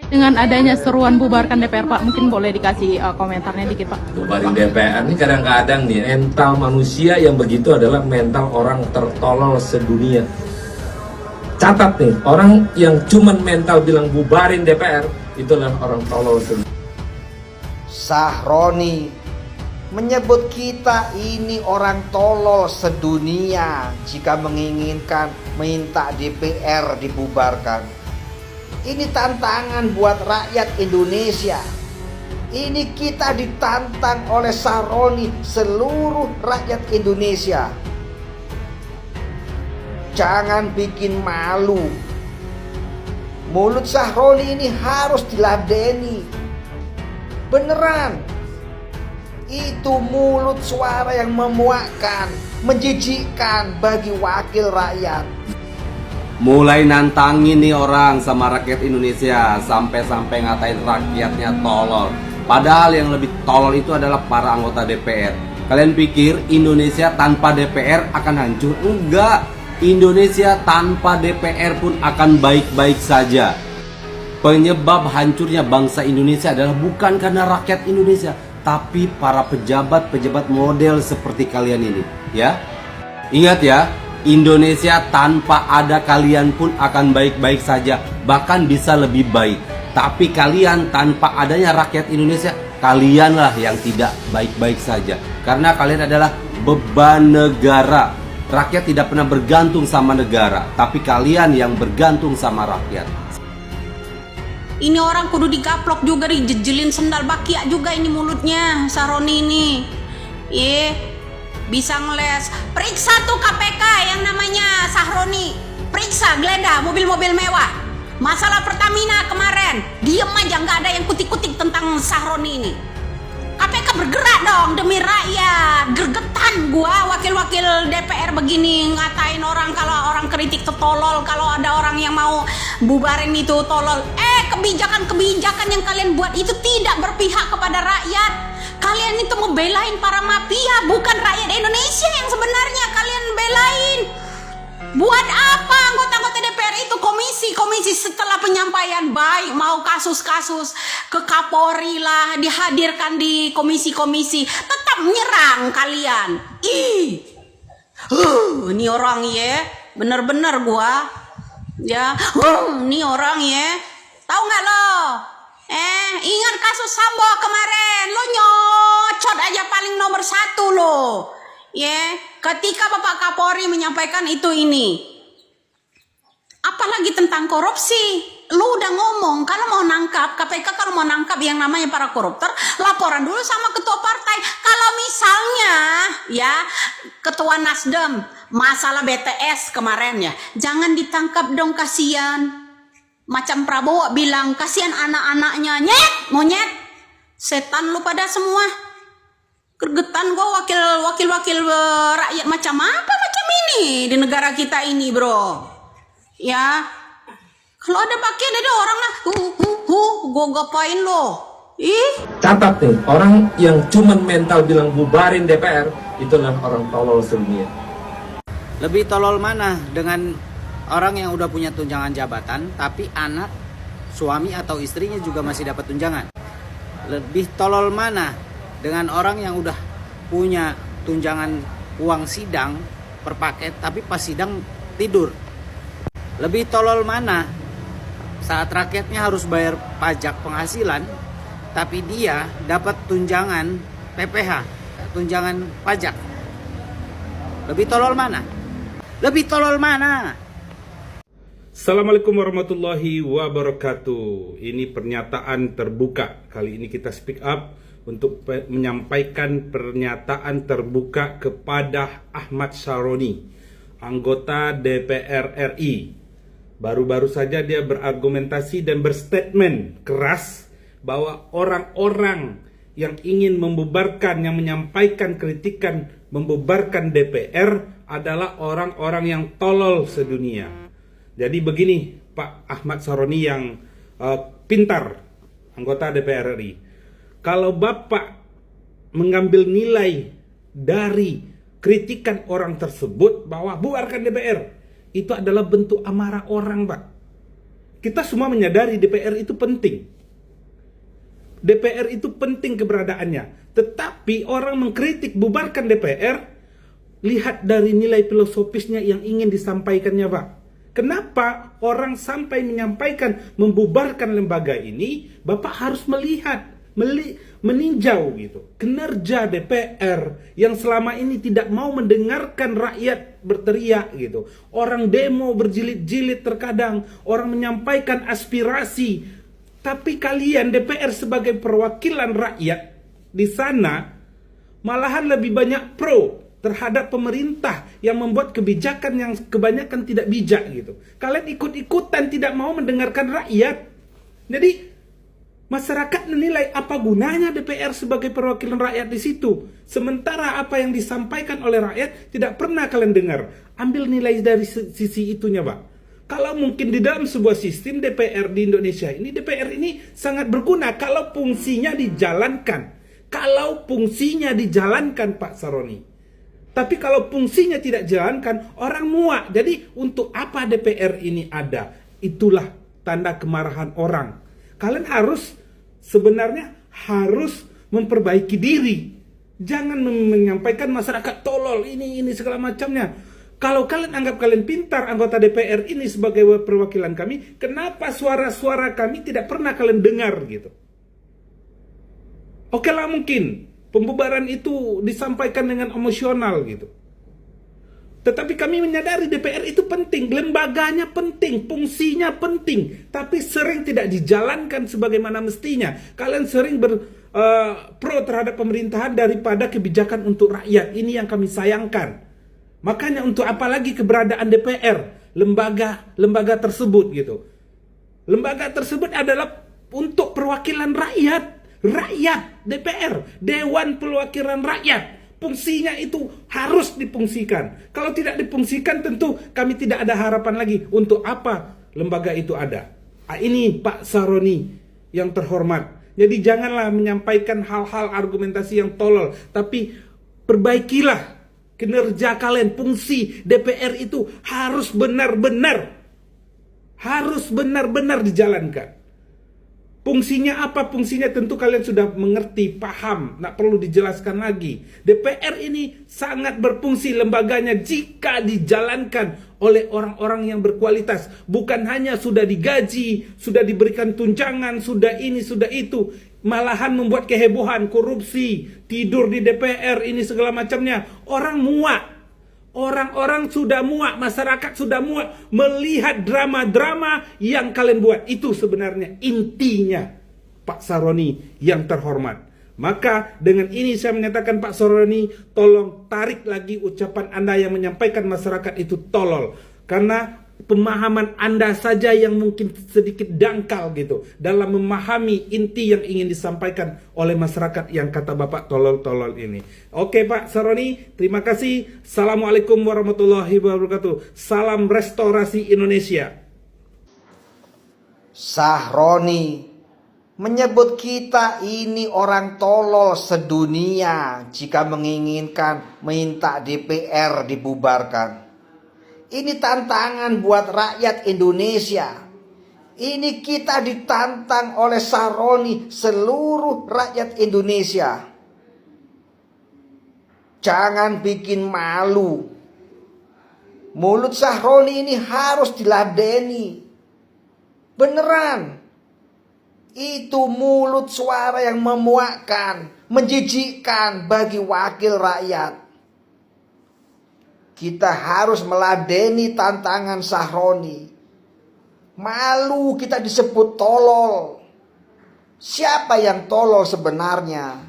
dengan adanya seruan bubarkan DPR, Pak? Mungkin boleh dikasih komentarnya dikit, Pak. Bubarin DPR ini kadang-kadang nih, mental manusia yang begitu adalah mental orang tertolol sedunia. Catat nih, orang yang cuman mental bilang bubarin DPR, itu adalah orang tolol sedunia. Sahroni menyebut kita ini orang tolol sedunia jika menginginkan minta DPR dibubarkan. Ini tantangan buat rakyat Indonesia. Ini kita ditantang oleh Sahroni, seluruh rakyat Indonesia. Jangan bikin malu. Mulut Sahroni ini harus diladeni. Beneran. Itu mulut suara yang memuakkan, menjijikkan bagi wakil rakyat. Mulai nantangin nih orang sama rakyat Indonesia, sampai-sampai ngatain rakyatnya tolol. Padahal yang lebih tolol itu adalah para anggota DPR. Kalian pikir Indonesia tanpa DPR akan hancur? Enggak. Indonesia tanpa DPR pun akan baik-baik saja. Penyebab hancurnya bangsa Indonesia adalah bukan karena rakyat Indonesia, tapi para pejabat-pejabat model seperti kalian ini, ya. Ingat ya, Indonesia tanpa ada kalian pun akan baik-baik saja, bahkan bisa lebih baik. Tapi kalian tanpa adanya rakyat Indonesia, kalianlah yang tidak baik-baik saja. Karena kalian adalah beban negara. Rakyat tidak pernah bergantung sama negara, tapi kalian yang bergantung sama rakyat. Ini orang kudu digaplok juga, dijejelin sendal bakia juga ini mulutnya Sahroni ini. Bisa ngeles. Periksa tuh KPK yang namanya Sahroni. Periksa, geledah mobil-mobil mewah. Masalah Pertamina kemarin, diem aja, nggak ada yang kutik-kutik tentang Sahroni ini. KPK bergerak dong demi rakyat. Gergetan gua wakil-wakil DPR begini ngatain orang kalau orang kritik tuh tolol, kalau ada orang yang mau bubarin itu tolol. Kebijakan-kebijakan yang kalian buat itu tidak berpihak kepada rakyat. Kalian itu membelain para mafia, bukan rakyat Indonesia yang sebenarnya kalian belain. Buat apa anggota-anggota DPR itu komisi setelah penyampaian baik mau kasus-kasus ke Kapolri lah dihadirkan di komisi-komisi, tetap menyerang kalian. Ini orang ya, bener-bener gua ya, ini orang ya, tahu nggak lo? Ingat kasus Sambo kemarin, lo nyocot aja paling nomor 1 lo. Ketika Bapak Kapolri menyampaikan ini, apalagi tentang korupsi, lu udah ngomong kalau mau nangkap KPK, kalau mau nangkap yang namanya para koruptor, laporan dulu sama ketua partai. Kalau misalnya ya ketua Nasdem masalah BTS kemarin ya, jangan ditangkap dong, kasihan. Macam Prabowo bilang kasihan anak-anaknya, monyet, setan lu pada semua. Gergetan gua wakil rakyat macam apa macam ini di negara kita ini, bro. Ya, kalau ada bagian ada orang lah, gua gapain lo? Catat nih, orang yang cuman mental bilang bubarin DPR, itu adalah orang tolol sedunia. Lebih tolol mana dengan orang yang udah punya tunjangan jabatan, tapi anak, suami atau istrinya juga masih dapat tunjangan? Lebih tolol mana dengan orang yang udah punya tunjangan uang sidang per paket, tapi pas sidang tidur? Lebih tolol mana saat rakyatnya harus bayar pajak penghasilan, tapi dia dapat tunjangan PPH, tunjangan pajak? Lebih tolol mana? Lebih tolol mana? Assalamualaikum warahmatullahi wabarakatuh. Ini pernyataan terbuka. Kali ini kita speak up untuk menyampaikan pernyataan terbuka kepada Ahmad Sahroni, anggota DPR RI. Baru-baru saja dia berargumentasi dan berstatement keras bahwa orang-orang yang ingin membubarkan, yang menyampaikan kritikan membubarkan DPR adalah orang-orang yang tolol sedunia. Jadi begini Pak Ahmad Sahroni yang pintar, anggota DPR RI. Kalau Bapak mengambil nilai dari kritikan orang tersebut bahwa bubarkan DPR, itu adalah bentuk amarah orang, Pak. Kita semua menyadari DPR itu penting. DPR itu penting keberadaannya. Tetapi orang mengkritik bubarkan DPR, lihat dari nilai filosofisnya yang ingin disampaikannya, Pak. Kenapa orang sampai menyampaikan membubarkan lembaga ini? Bapak harus melihat, meninjau gitu kinerja DPR yang selama ini tidak mau mendengarkan rakyat berteriak gitu. Orang demo berjilid-jilid terkadang, orang menyampaikan aspirasi, tapi kalian DPR sebagai perwakilan rakyat di sana malahan lebih banyak pro terhadap pemerintah yang membuat kebijakan yang kebanyakan tidak bijak gitu. Kalian ikut-ikutan tidak mau mendengarkan rakyat. Jadi masyarakat menilai apa gunanya DPR sebagai perwakilan rakyat di situ. Sementara apa yang disampaikan oleh rakyat tidak pernah kalian dengar. Ambil nilai dari sisi itunya, Pak. Kalau mungkin di dalam sebuah sistem DPR di Indonesia ini, DPR ini sangat berguna kalau fungsinya dijalankan. Kalau fungsinya dijalankan, Pak Saroni. Tapi kalau fungsinya tidak dijalankan, orang muak. Jadi untuk apa DPR ini ada? Itulah tanda kemarahan orang. Kalian sebenarnya harus memperbaiki diri. Jangan menyampaikan masyarakat tolol ini segala macamnya. Kalau kalian anggap kalian pintar, anggota DPR ini sebagai perwakilan kami, kenapa suara-suara kami tidak pernah kalian dengar gitu? Oke lah, mungkin pembubaran itu disampaikan dengan emosional gitu. Tetapi kami menyadari DPR itu penting, lembaganya penting, fungsinya penting, tapi sering tidak dijalankan sebagaimana mestinya. Kalian sering pro terhadap pemerintahan daripada kebijakan untuk rakyat. Ini yang kami sayangkan. Makanya untuk apa lagi keberadaan DPR, lembaga tersebut gitu. Lembaga tersebut adalah untuk perwakilan rakyat. Rakyat, DPR, Dewan Perwakilan Rakyat. Fungsinya itu harus difungsikan. Kalau tidak difungsikan tentu kami tidak ada harapan lagi untuk apa lembaga itu ada. Ini Pak Saroni yang terhormat. Jadi janganlah menyampaikan hal-hal argumentasi yang tolol, tapi perbaikilah kinerja kalian. Fungsi DPR itu harus benar-benar dijalankan. Fungsinya apa? Fungsinya tentu kalian sudah mengerti, paham, tak perlu dijelaskan lagi. DPR ini sangat berfungsi lembaganya jika dijalankan oleh orang-orang yang berkualitas. Bukan hanya sudah digaji, sudah diberikan tunjangan, sudah ini, sudah itu. Malahan membuat kehebohan, korupsi, tidur di DPR, ini segala macamnya. Orang muak. Orang-orang sudah muak, masyarakat sudah muak melihat drama-drama yang kalian buat. Itu sebenarnya intinya, Pak Saroni yang terhormat. Maka dengan ini saya menyatakan, Pak Saroni, tolong tarik lagi ucapan Anda yang menyampaikan masyarakat itu tolol. Karena pemahaman Anda saja yang mungkin sedikit dangkal gitu dalam memahami inti yang ingin disampaikan oleh masyarakat yang kata Bapak tolol-tolol ini. Oke Pak Saroni, terima kasih. Assalamualaikum warahmatullahi wabarakatuh. Salam restorasi Indonesia. Sahroni menyebut kita ini orang tolol sedunia jika menginginkan minta DPR dibubarkan. Ini tantangan buat rakyat Indonesia. Ini kita ditantang oleh Saroni, seluruh rakyat Indonesia. Jangan bikin malu. Mulut Saroni ini harus diladeni. Beneran. Itu mulut suara yang memuakkan, menjijikkan bagi wakil rakyat. Kita harus meladeni tantangan Saroni. Malu kita disebut tolol. Siapa yang tolol sebenarnya?